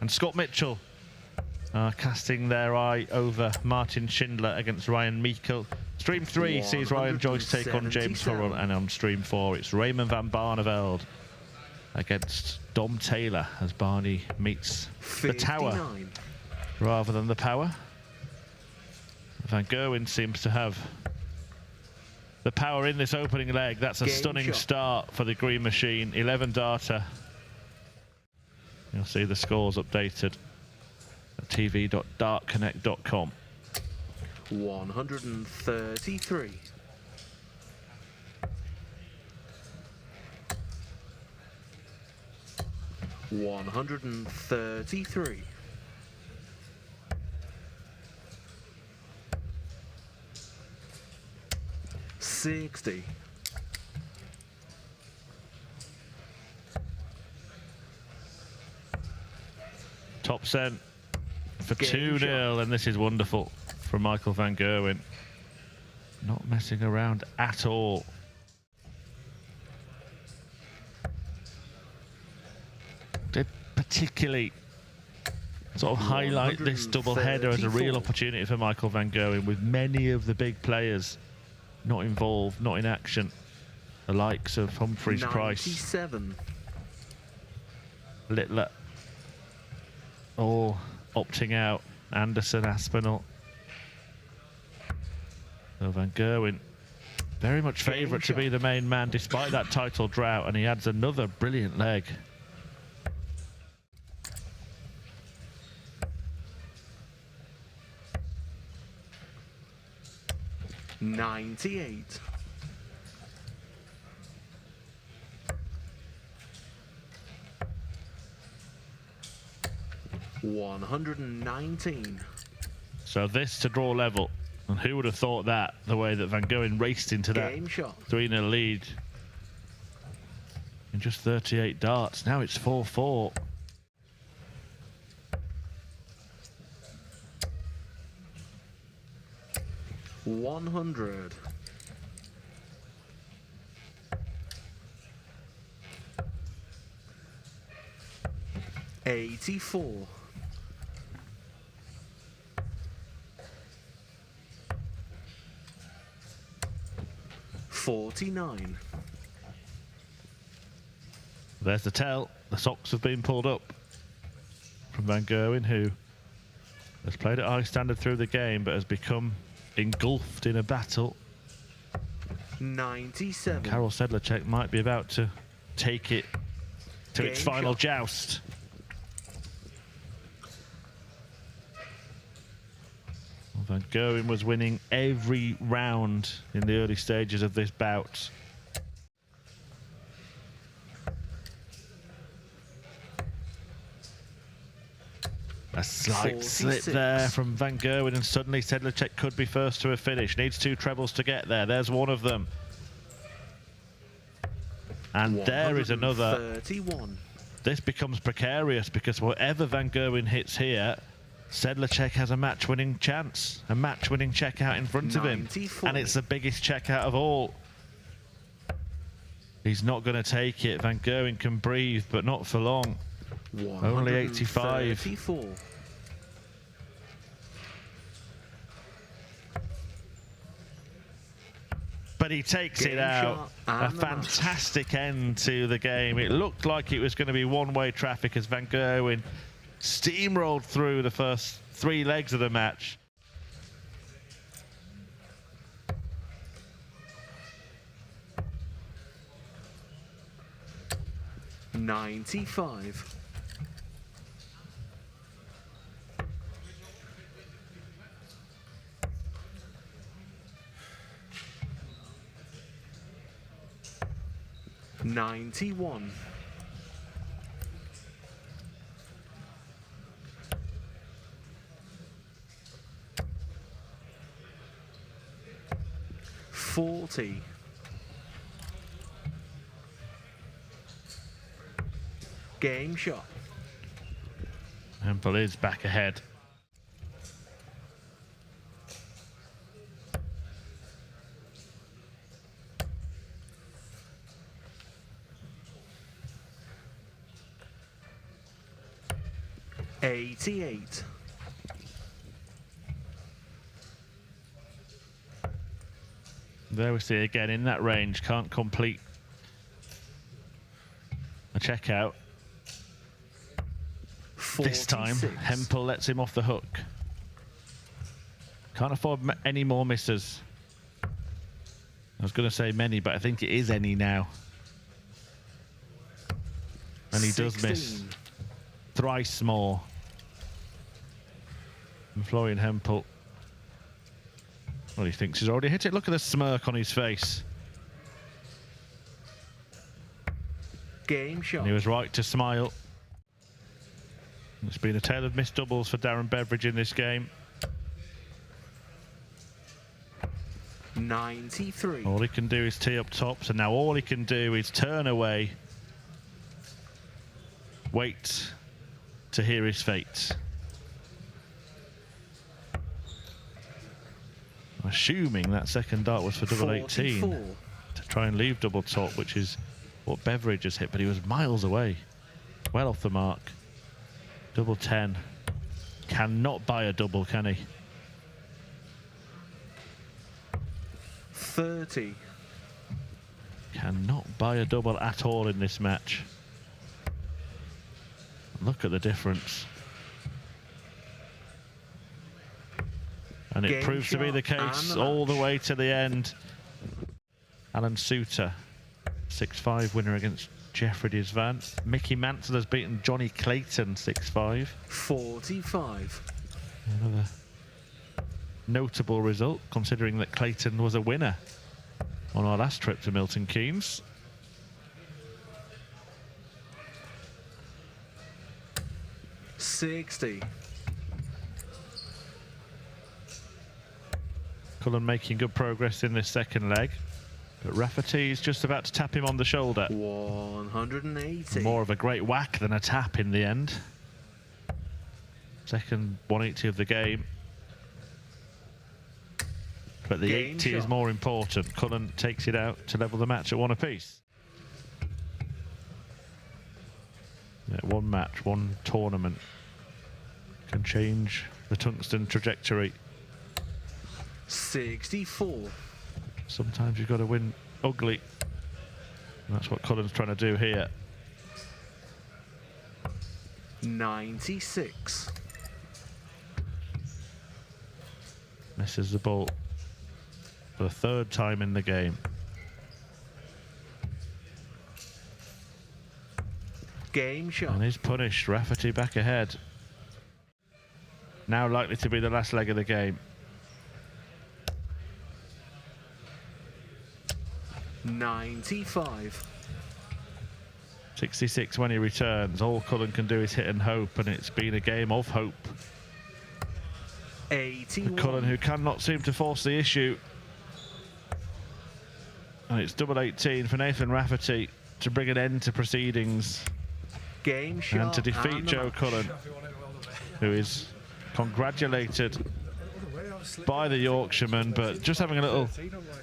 And Scott Mitchell casting their eye over Martin Schindler against Ryan Meikle. Stream 3 sees Ryan Joyce take on James Hurrell, and on Stream 4 it's Raymond van Barneveld against Dom Taylor as Barney meets the tower rather than the power. Van Gerwen seems to have the power in this opening leg. That's a stunning start for the Green Machine. 11 darter. You'll see the scores updated at tv.dartconnect.com. 133. 133. 60. 0 for 2-0, and this is wonderful from Michael van Gerwen. Not messing around at all. Did particularly sort of highlight this double header as a real opportunity for Michael van Gerwen, with many of the big players not involved, not in action. The likes of Humphreys, 97. Price, Littler, all opting out. Anderson, Aspinall. So van Gerwen very much favourite to be the main man despite that title drought, and he adds another brilliant leg. $98. 119. So this to draw level, and who would have thought that, the way that van Gerwen raced into that 3-0 lead in just 38 darts. Now it's 4-4. $100. 84. 49. There's the tell. The socks have been pulled up from van Gerwen, who has played at high standard through the game but has become engulfed in a battle. 97. Karel Sedlacek might be about to take it to its final joust. Van Gerwen was winning every round in the early stages of this bout. A slight 46. slip there from van Gerwen, and suddenly Sedlacek could be first to a finish. Needs 2 trebles to get there. There's one of them. And there is another. 31. This becomes precarious because whatever van Gerwen hits here, Sedlacek has a match-winning chance, a match-winning check out in front of him. 94. And it's the biggest check out of all. He's not going to take it. Van Gerwen can breathe, but not for long. Only 85. 34. But he takes it out. A fantastic end to the game. It looked like it was going to be one-way traffic as van Gerwen steamrolled through the first 3 legs of the match. $95. 91. 40. Game shot. Hempel is back ahead. 88. There we see again in that range, can't complete a checkout. 46. This time, Hempel lets him off the hook. Can't afford any more misses. I was going to say many, but I think it is any now. And he 16. does miss thrice more. And Florian Hempel, well, he thinks he's already hit it. Look at the smirk on his face. Game shot. And he was right to smile. It's been a tale of missed doubles for Darren Beveridge in this game. 93. All he can do is tee up top, so now all he can do is turn away, wait to hear his fate. Assuming that second dart was for double 18 to try and leave double top, which is what Beveridge has hit, but he was miles away, well off the mark. Double 10. Cannot buy a double, can he? 30. Cannot buy a double at all in this match. Look at the difference. And it Game proves to be the shot case and the all the match. way to the end. Alan Suter, 6-5 winner against Jeffrey Disvan. Mickey Mansell has beaten Johnny Clayton 6-5. 45. Another notable result, considering that Clayton was a winner on our last trip to Milton Keynes. $60. Cullen making good progress in this second leg, but Rafferty is just about to tap him on the shoulder. 180. More of a great whack than a tap in the end. Second 180 of the game. But the Game 80 is shot. more important. Cullen takes it out to level the match at one apiece. Yeah, one match, one tournament can change the tungsten trajectory. 64. Sometimes you've got to win ugly. And that's what Cullen's trying to do here. 96. Misses the ball for the third time in the game. Game shot. And he's punished. Rafferty back ahead. Now likely to be the last leg of the game. 95. 66 when he returns. All Cullen can do is hit and hope, and it's been a game of hope. 81. Cullen, who cannot seem to force the issue. And it's double 18 for Nathan Rafferty to bring an end to proceedings Game shot. and to defeat and the Joe match. Cullen, who is congratulated by the Yorkshireman, but just having a little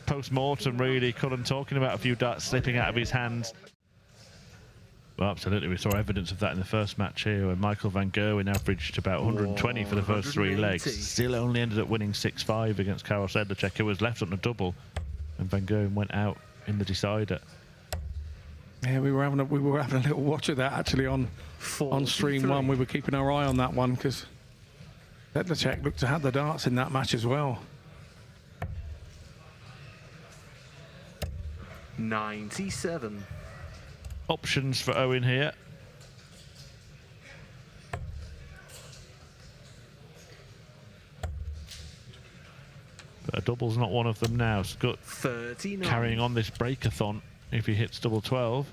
post-mortem really. Cullen talking about a few darts slipping out of his hands. Well, absolutely, we saw evidence of that in the first match here, where Michael Van Gerwen averaged about 120 for the first three legs. 180. Still only ended up winning 6-5 against Karel Sedlacek, who was left on a double, and Van Gerwen went out in the decider. Yeah, we were having a little watch of that actually on stream 43. one. We were keeping our eye on that one because Sedlacek looked to have the darts in that match as well. 97. Options for Owen here. But a double's not one of them now. Scott 39. carrying on this breakathon if he hits double 12.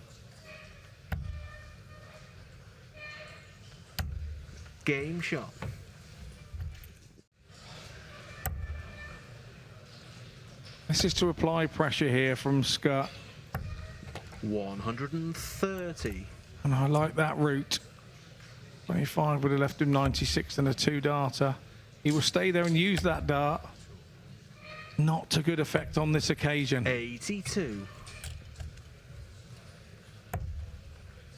Game shot. This is to apply pressure here from Scott. 130. And I like that route. 25 would have left him 96 and a two-darter. He will stay there and use that dart. Not to good effect on this occasion. 82.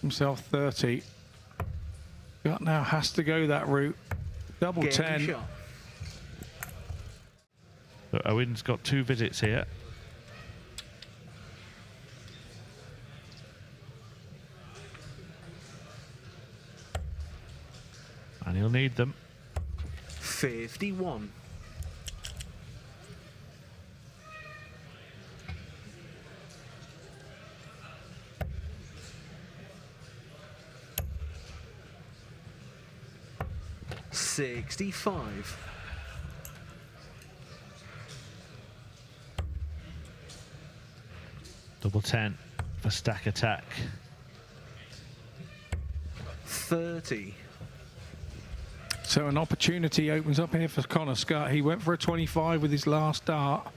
Himself 30. Scott now has to go that route. Double Game 10. shot. So Owen's got 2 visits here. And he'll need them. 51. $65. Double 10 for stack attack. 30. So an opportunity opens up here for Connor Scott. He went for a 25 with his last dart.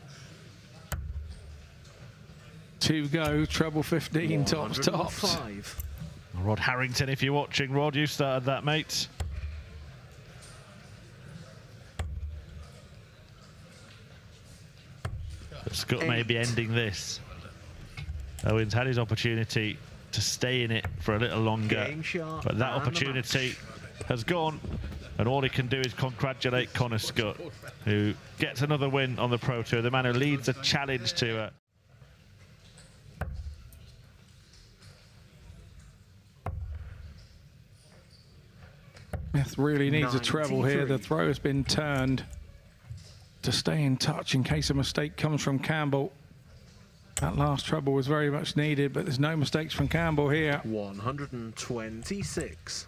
2 go, treble 15, tops. 105. Rod Harrington, if you're watching, Rod, you started that, mate. But Scott may be ending this. Owen's had his opportunity to stay in it for a little longer, Game shot but that and the opportunity has gone, and all he can do is congratulate Connor Scott, who gets another win on the Pro Tour, the man who leads a challenge to Smith really needs a treble here. The 93. throw has been turned to stay in touch in case a mistake comes from Campbell. That last treble was very much needed, but there's no mistakes from Campbell here. 126.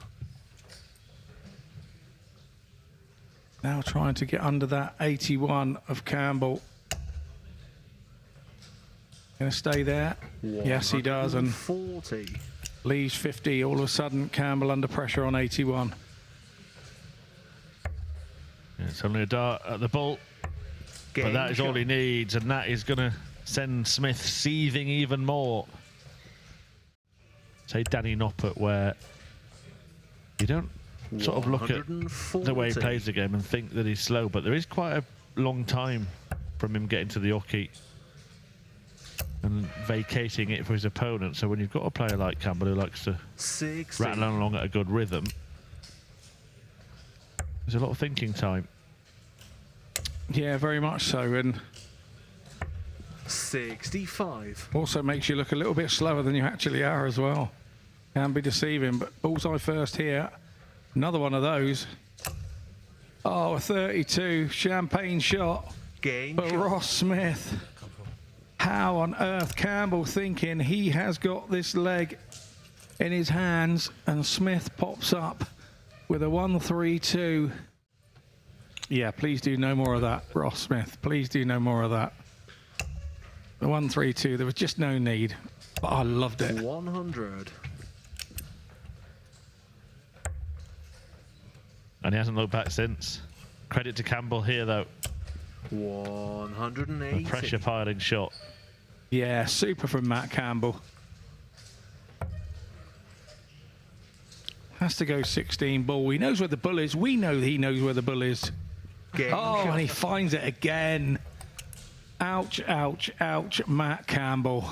Now trying to get under that 81 of Campbell. Going to stay there. Yes, he does, and 40. leaves 50. All of a sudden, Campbell under pressure on 81. it's only a dart at the ball, but Game that is all shot. he needs, and that is going to send Smith seething even more. Say Danny Noppert, where you don't sort of look at the way he 140. plays the game and think that he's slow, but there is quite a long time from him getting to the hockey and vacating it for his opponent. So when you've got a player like Campbell who likes to 60. rattle along at a good rhythm, there's a lot of thinking time. Yeah, very much so, and 65. also makes you look a little bit slower than you actually are as well. Can be deceiving, but bullseye first here. Another one of those. Oh, a 32 champagne shot Game for shot. Ross Smith. How on earth Campbell thinking he has got this leg in his hands, and Smith pops up with a 1-3-2. Yeah, please do no more of that, Ross Smith. Please do no more of that. The 1-3-2, there was just no need, but I loved it. 100. And he hasn't looked back since. Credit to Campbell here, though. 180. A pressure piling shot. Yeah, super from Matt Campbell. Has to go 16 ball. He knows where the bull is. We know he knows where the bull is. Game Oh, shot. and he finds it again. Ouch, ouch, ouch, Matt Campbell.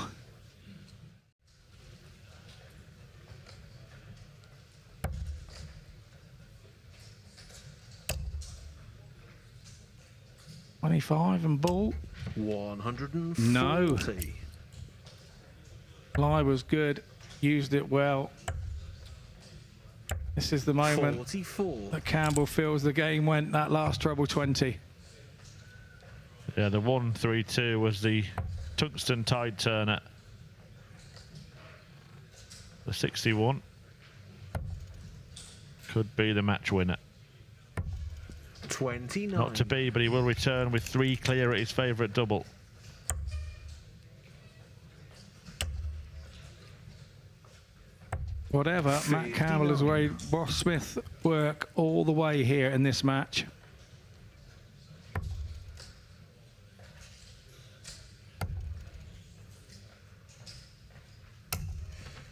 $25 and ball. 140. No. Fly was good. Used it well. This is the moment 44. that Campbell feels the game went, that last treble 20. Yeah, the 1-3-2 was the tungsten tide turner. The 61 could be the match winner. 29. Not to be, but he will return with 3 clear at his favourite double. Whatever, Matt Campbell has 59. made Ross Smith work all the way here in this match.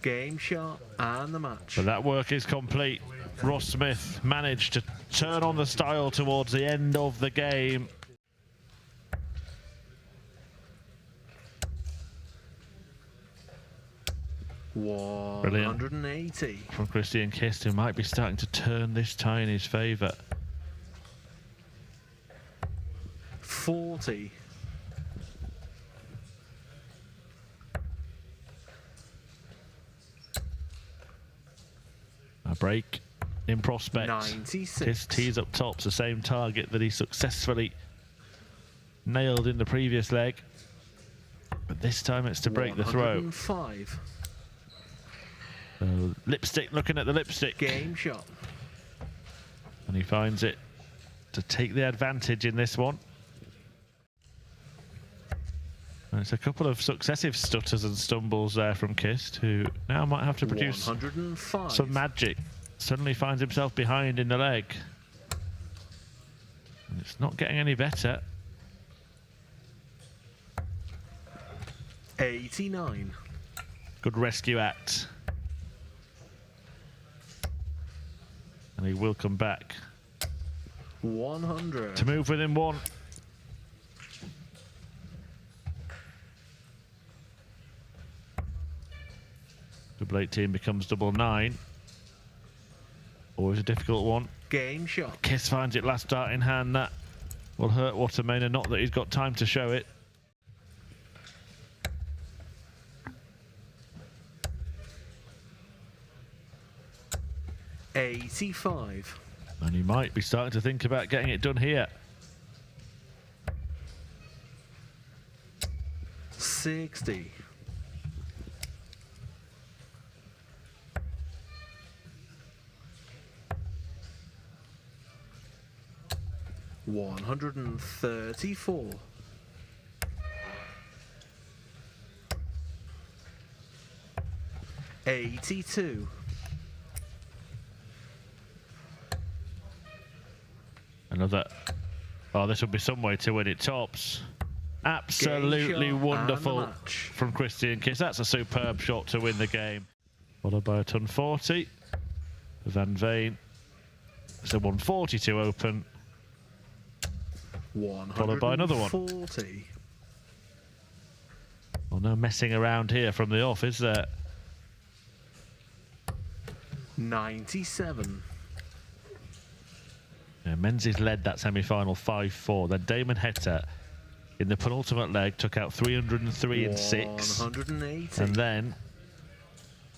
Game shot and the match. But that work is complete. Ross Smith managed to turn on the style towards the end of the game. 180. From Christian Kist, who might be starting to turn this tie in his favour. 40. A break in prospect. 96. Kist tees up tops, the same target that he successfully nailed in the previous leg. But this time it's to break the throw. 105. So, lipstick, looking at the lipstick. Game shot. And he finds it to take the advantage in this one. And it's a couple of successive stutters and stumbles there from Kist, who now might have to produce 105. some magic. Suddenly finds himself behind in the leg. And it's not getting any better. 89. Good rescue act. And he will come back 100. to move within one. Double 18 becomes double 9. Always a difficult one. Game shot. Kiss finds it last dart in hand. That will hurt Watermainer, not that he's got time to show it. $85. And he might be starting to think about getting it done here. 60. $134. 82. Another. Oh, this will be some way to win it. Tops. Absolutely wonderful from Christian Kiss. That's a superb shot to win the game. Followed by a ton 40. Van Veen. So 142 open. Followed by another one. 140. Well, no messing around here from the off, is there? 97. Yeah, Menzies led that semi-final 5-4. Then Damon Heta in the penultimate leg took out 303 and 6. 180. And then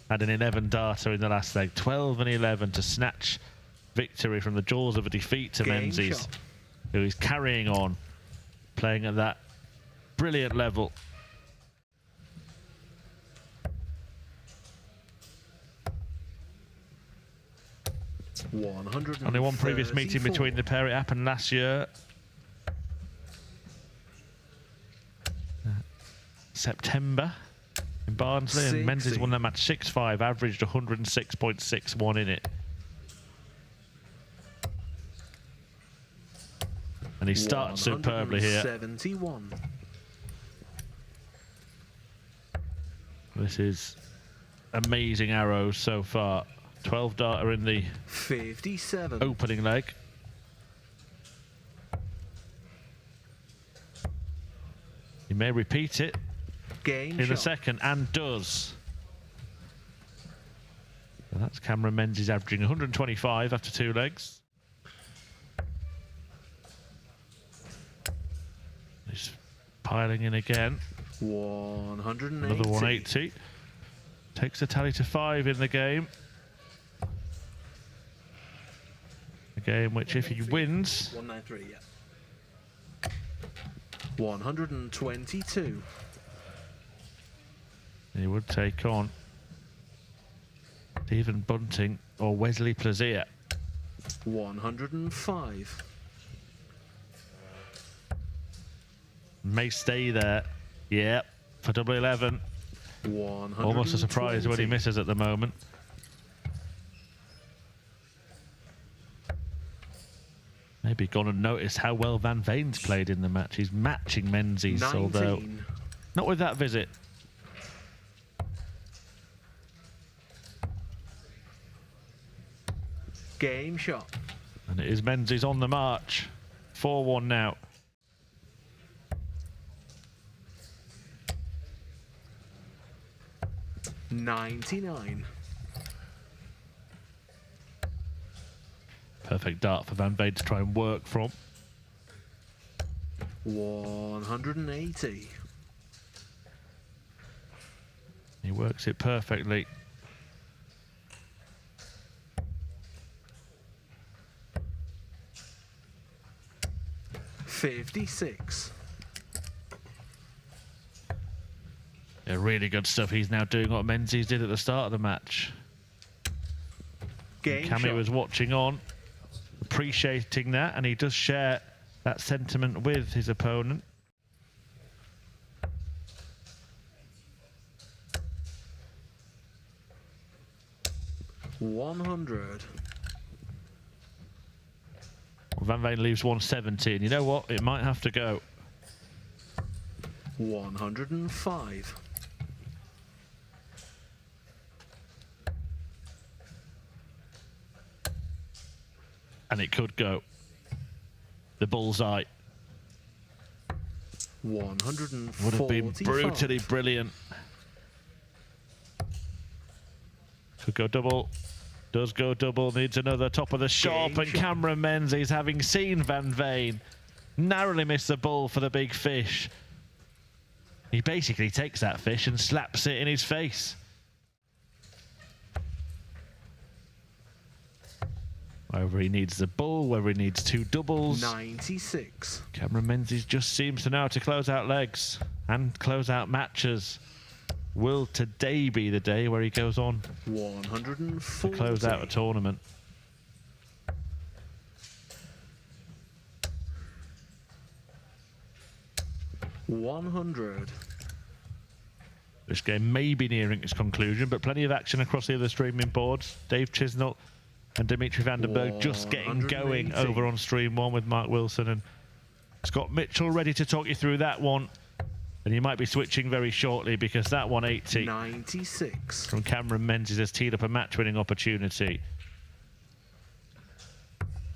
had an 11 darter in the last leg, 12 and 11 to snatch victory from the jaws of a defeat to Menzies, who is carrying on, playing at that brilliant level. Only one previous meeting between the pair. It happened last year. September in Barnsley, and Menzies won that match 6-5, averaged 106.61 in it. And he started superbly here. 71. This is amazing arrows so far. 12 darter in the 57. opening leg. He may repeat it in the second, and does. So that's Cameron Menzies averaging 125 after 2 legs. He's piling in again. 180. Another 180. Takes the tally to 5 in the game. A game which, if he wins, 193, yeah. 122. he would take on Stephen Bunting or Wesley Plazier. 105. May stay there. Yep, for double 11. 120. Almost a surprise when he misses at the moment. Maybe gone and noticed how well Van Veen's played in the match. He's matching Menzies, 19. although not with that visit. Game shot. And it is Menzies on the march. 4-1 now. 99. Perfect dart for Van Veen to try and work from. 180. He works it perfectly. $56. Yeah, really good stuff. He's now doing what Menzies did at the start of the match. Game Cammy shot. was watching on, appreciating that, and he does share that sentiment with his opponent. $100. Van Veen leaves 170, and you know what? It might have to go. 105. And it could go. The bullseye 145. would have been brutally brilliant. Could go double. Does go double. Needs another top of the shop. And Cameron Menzies, having seen Van Veen narrowly miss the ball for the big fish, he basically takes that fish and slaps it in his face. Whether he needs the bull, whether he needs two doubles. 96. Cameron Menzies just seems to know how to close out legs and close out matches. Will today be the day where he goes on 140. to close out a tournament? $100. This game may be nearing its conclusion, but plenty of action across the other streaming boards. Dave Chisnell and Dimitri Vandenberg just getting going 180. over on stream one with Mark Wilson and Scott Mitchell ready to talk you through that one. And you might be switching very shortly because that 180 96. from Cameron Menzies has teed up a match-winning opportunity.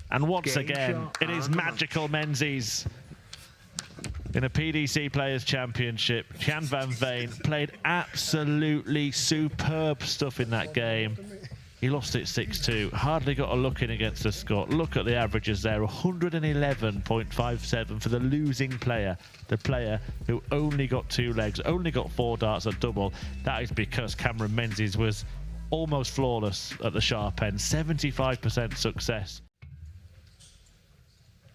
And once Game again, shot it is and magical Menzies. In a PDC Players Championship, Jan Van Veen played absolutely superb stuff in that game. He lost it 6-2, hardly got a look in against the Scot. Look at the averages there, 111.57 for the losing player. The player who only got two legs, only got 4 darts at double. That is because Cameron Menzies was almost flawless at the sharp end, 75% success.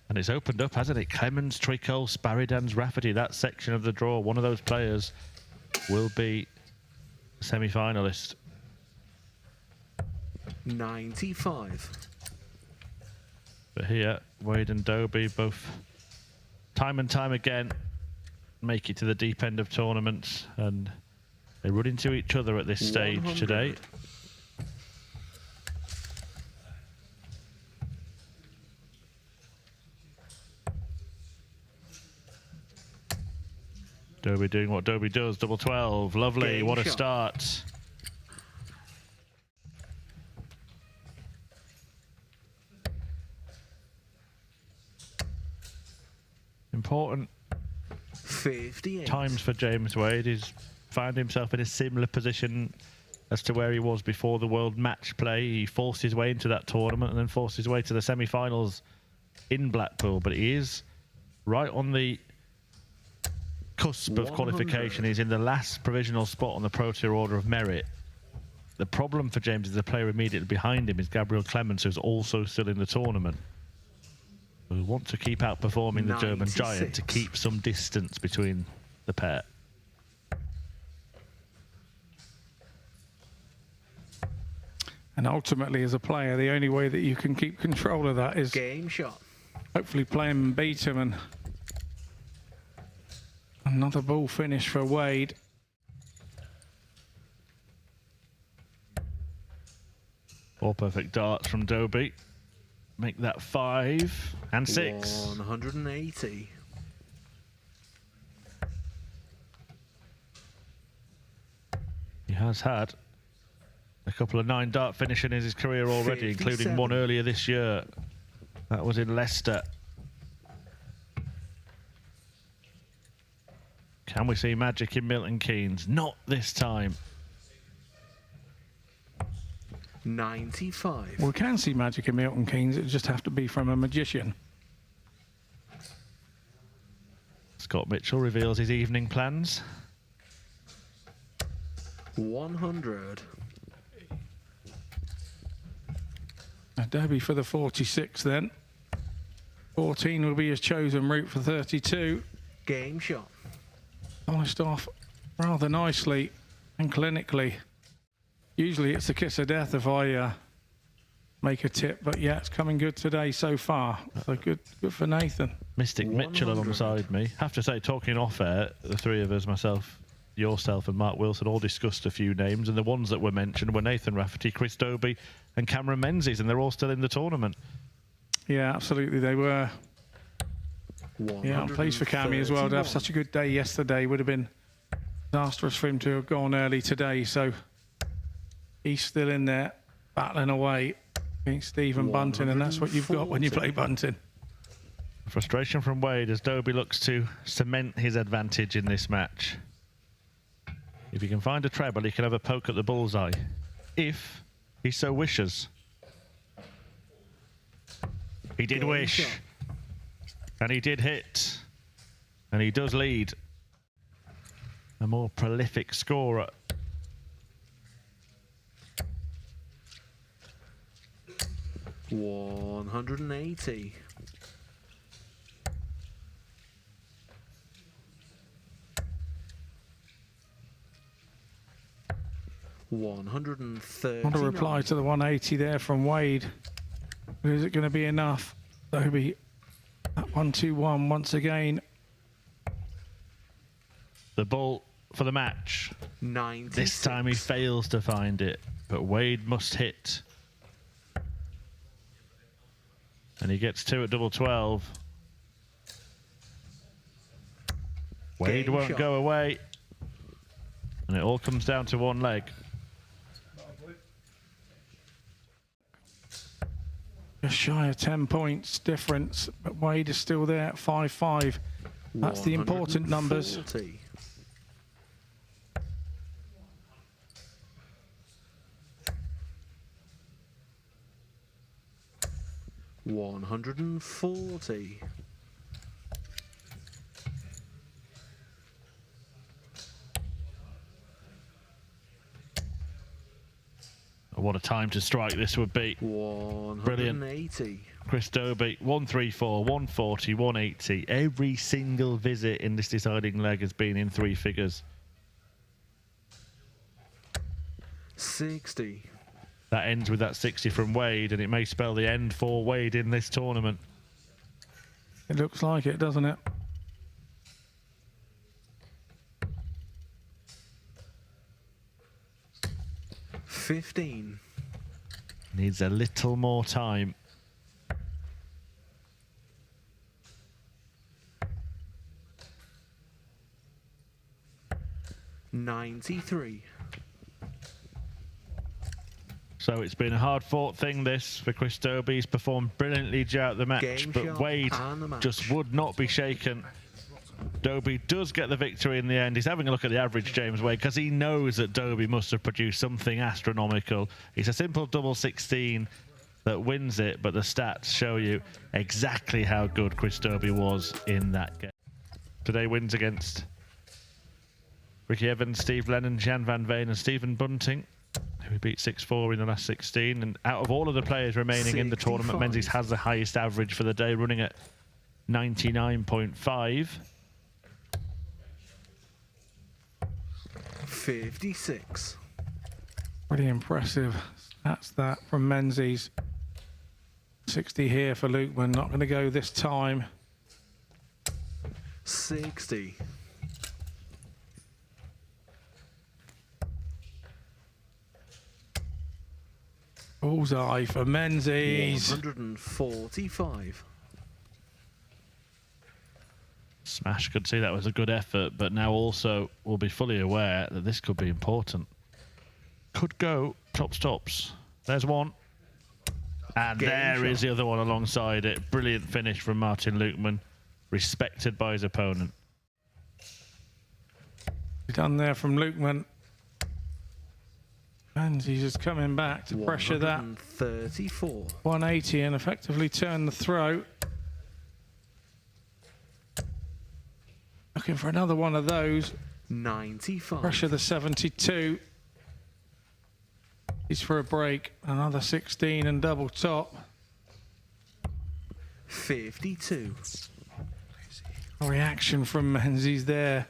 And it's opened up, hasn't it? Clemens, Tricol, Sparidans, Rafferty, that section of the draw. One of those players will be a semi-finalist. 95. But here, Wade and Dobie both time and time again make it to the deep end of tournaments, and they run into each other at this stage 100. today. Dobie doing what Dobie does, double 12, lovely, Game what a shot. start. Important 58. times for James Wade. He's found himself in a similar position as to where he was before the World Match Play. He forced his way into that tournament and then forced his way to the semi-finals in Blackpool, but he is right on the cusp of 100. qualification. He's in the last provisional spot on the Pro Tour Order of Merit. The problem for James is the player immediately behind him is Gabriel Clemens, who's also still in the tournament. We want to keep outperforming the German 96. giant to keep some distance between the pair. And ultimately, as a player, the only way that you can keep control of that is Game shot. hopefully play him and beat him. And another ball finish for Wade. Four perfect darts from Dobie. Make that 5 and 6. 180. He has had a couple of 9-dart finishes in his career already, including one 57. earlier this year. That was in Leicester. Can we see magic in Milton Keynes? Not this time. 95. We can see magic in Milton Keynes. It would just have to be from a magician. Scott Mitchell reveals his evening plans. 100. Adobe for the 46 then. 14 will be his chosen route for 32. Game shot. Polished off rather nicely and clinically. Usually it's the kiss of death if I make a tip, but yeah, it's coming good today so far. So good for Nathan. Mystic 100. Mitchell alongside me. Have to say, talking off air, the three of us, myself, yourself and Mark Wilson, all discussed a few names, and the ones that were mentioned were Nathan Rafferty, Chris Dobie and Cameron Menzies, and they're all still in the tournament. Yeah, absolutely they were. Yeah, I'm pleased for Cammy as well to have such a good day yesterday. Would have been disastrous for him to have gone early today, so he's still in there battling away against Stephen Bunting, and that's what you've got when you play Bunting. Frustration from Wade as Dobie looks to cement his advantage in this match. If he can find a treble, he can have a poke at the bullseye, if he so wishes. He did wish, and he did hit, and he does lead. A more prolific scorer. $180. 130. Want to reply to the 180 there from Wade. Is it going to be enough? Dobie at 1-2-1 once again. The ball for the match. 96. This time he fails to find it, but Wade must hit. And he gets 2 at double 12. Wade Game won't shot. go away. And it all comes down to one leg. Just shy of 10 points difference, but Wade is still there at 5-5. That's the important numbers. 140. $140. What a time to strike this would be. 180. Chris Dobie, 134, 140, 180. Every single visit in this deciding leg has been in 3 figures. 60. That ends with that 60 from Wade, and it may spell the end for Wade in this tournament. It looks like it, doesn't it? $15. Needs a little more time. $93. So it's been a hard-fought thing, this, for Chris Dobie. He's performed brilliantly throughout the match, Game but shot Wade and the match. just would not be shaken. Dobie does get the victory in the end. He's having a look at the average, James Wade, because he knows that Dobie must have produced something astronomical. It's a simple double 16 that wins it, but the stats show you exactly how good Chris Dobie was in that game. Today wins against Ricky Evans, Steve Lennon, Jan van Veen and Stephen Bunting, who beat 6-4 in the last 16. And out of all of the players remaining in the tournament, 65. Menzies has the highest average for the day, running at 99.5. 56. Pretty impressive. That's that from Menzies. 60 here for Lukeman. Not going to go this time. 60. Bullseye for Menzies. 145. Smash could see that was a good effort, but now also will be fully aware that this could be important. Could go tops. There's one. And Game there is shot. the other one alongside it. Brilliant finish from Martin Lukeman, respected by his opponent. Done there from Lukeman. Menzies is coming back to pressure that 34. 180 and effectively turn the throw. Looking for another one of those. 95. Pressure the 72. He's for a break. Another 16 and double top. 52. A reaction from Menzies there.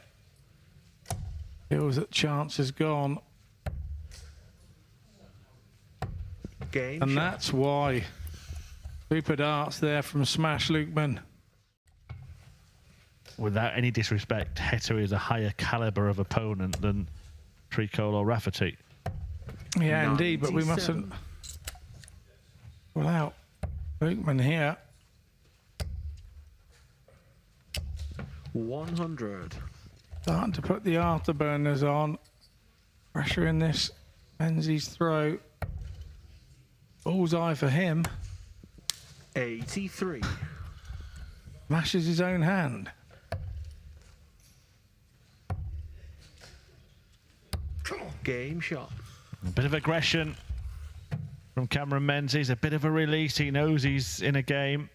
Feels that chance is gone. Game And shot. that's why. Super darts there from Smash Lukeman. Without any disrespect, Heta is a higher caliber of opponent than Tricol or Rafferty. Yeah, indeed, but we 97. mustn't. Without Lukeman here. 100. Starting to put the afterburners on. Pressure in this Menzies throw. Bullseye for him. 83. Mashes his own hand. Game shot. A bit of aggression from Cameron Menzies, a bit of a release. He knows he's in a game.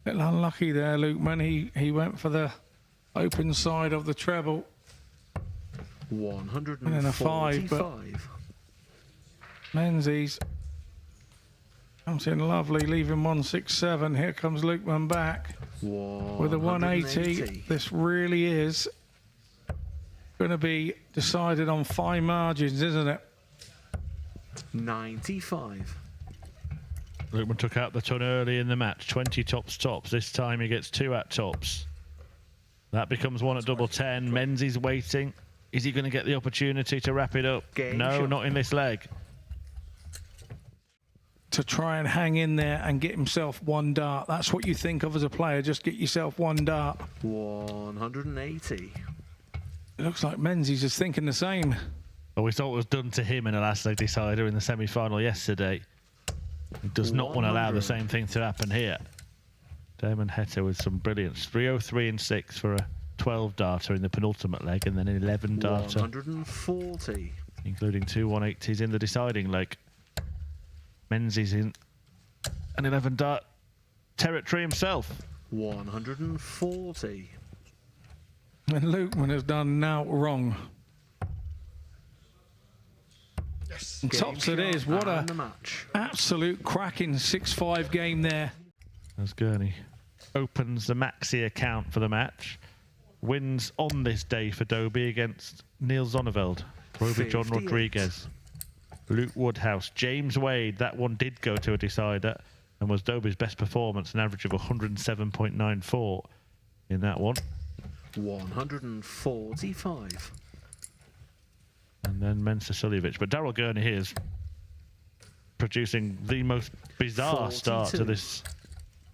Little unlucky there, Lukeman. He went for the open side of the treble. 145. And then a 5, but Menzies comes in lovely, leaving 167. Here comes Lukeman back with a 180. This really is going to be decided on fine margins, isn't it? 95. Lukeman took out the ton early in the match. 20 tops. This time he gets 2 at tops. That becomes 1 at double 10. Menzies waiting. Is he going to get the opportunity to wrap it up? No, not in this leg. To try and hang in there and get himself 1 dart. That's what you think of as a player. Just get yourself 1 dart. 180. It looks like Menzies is thinking the same. Well, we thought it was done to him in the last leg decider in the semi-final yesterday. He does not want to allow the same thing to happen here. Damon Heta with some brilliance. 303 and 6 for a 12 darter in the penultimate leg, and then an 11 darter, 140, including 2 180s in the deciding leg. Menzies in an 11 dart territory himself. 140. And Lukeman has done now wrong. And tops it is. What a absolute cracking 6-5 game there. As Gurney opens the Maxi account for the match. Wins on this day for Dobie against Neil Zonneveld, Roby John Rodriguez, Luke Woodhouse, James Wade. That one did go to a decider and was Dobie's best performance, an average of 107.94 in that one. 145. And then Mensa Suljevic. But Daryl Gurney here is producing the most bizarre 42. start to this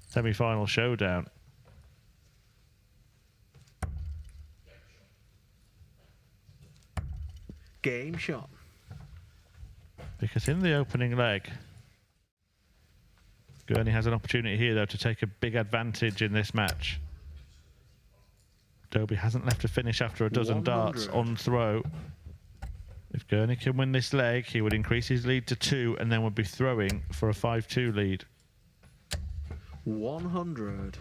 semi-final showdown. Game shot. Because in the opening leg, Gurney has an opportunity here, though, to take a big advantage in this match. Dobie hasn't left a finish after a dozen 100. darts on throw. If Gurney can win this leg, he would increase his lead to 2 and then would be throwing for a 5-2 lead. 100.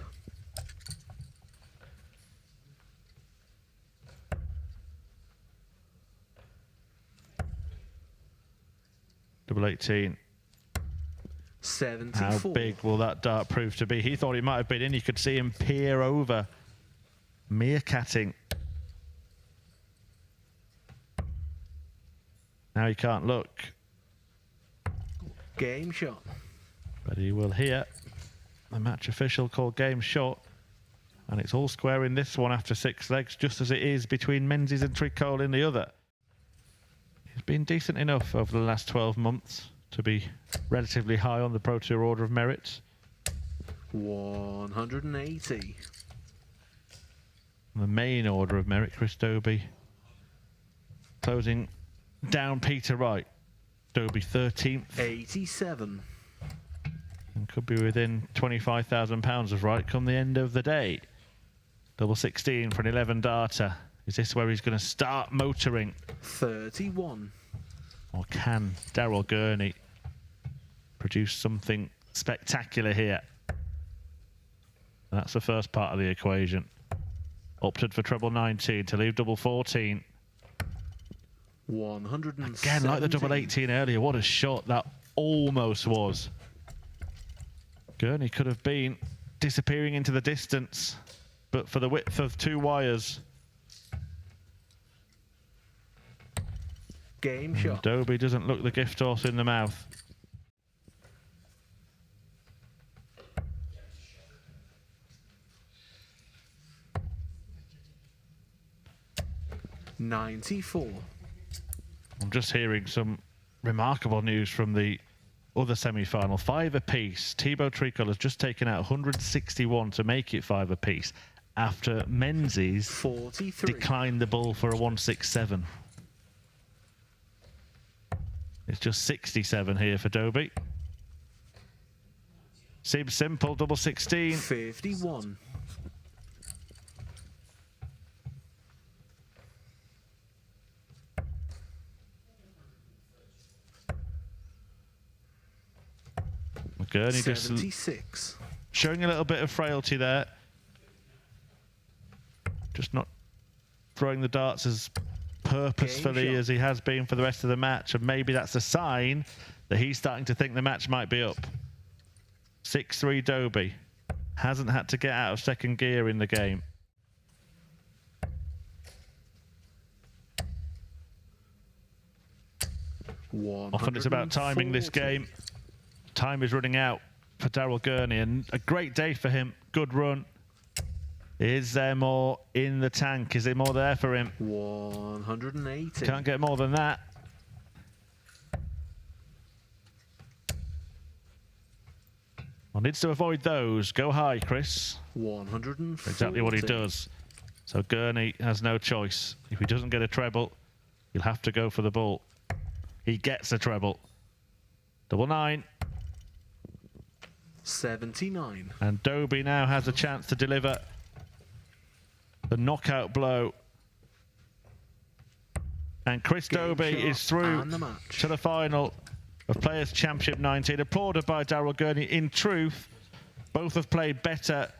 Double 18. 74. How big will that dart prove to be? He thought he might have been in. You could see him peer over, meerkatting. Now he can't look. Game shot. But he will hear the match official call game shot. And it's all square in this one after 6 legs, just as it is between Menzies and Tricol in the other. He's been decent enough over the last 12 months to be relatively high on the Pro Tour Order of Merit. 180. The main Order of Merit, Chris Dobie closing down Peter Wright. Dobie 13th. 87. And could be within £25,000 of Wright come the end of the day. Double 16 for an 11 darter. Is this where he's going to start motoring? 31. Or can Daryl Gurney produce something spectacular here? That's the first part of the equation. Opted for treble 19 to leave double 14. 117. Again, like the double 18 earlier, what a shot that almost was. Gurney could have been disappearing into the distance, but for the width of 2 wires. Game shot. Dobie doesn't look the gift horse in the mouth. $94. I'm just hearing some remarkable news from the other semi-final. 5 apiece. Thibaut Tricol has just taken out 161 to make it 5 apiece after Menzies 43. declined the ball for a 167. It's just 67 here for Dobie. Seems simple, double 16. 51. Gurney just 76. showing a little bit of frailty there. Just not throwing the darts as purposefully as he has been for the rest of the match, and maybe that's a sign that he's starting to think the match might be up. 6-3 Dobie. Hasn't had to get out of second gear in the game. Often it's about timing this game. Time is running out for Daryl Gurney, and a great day for him. Good run. Is there more in the tank? Is there more there for him? 180. Can't get more than that. Well, needs to avoid those. Go high, Chris. 140. Exactly what he does. So Gurney has no choice. If he doesn't get a treble, he'll have to go for the ball. He gets a treble. Double 9. 79. And Dobie now has a chance to deliver the knockout blow. And Chris Dobie is through to the final of Players' Championship 19, applauded by Daryl Gurney. In truth, both have played better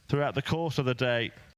throughout the course of the day.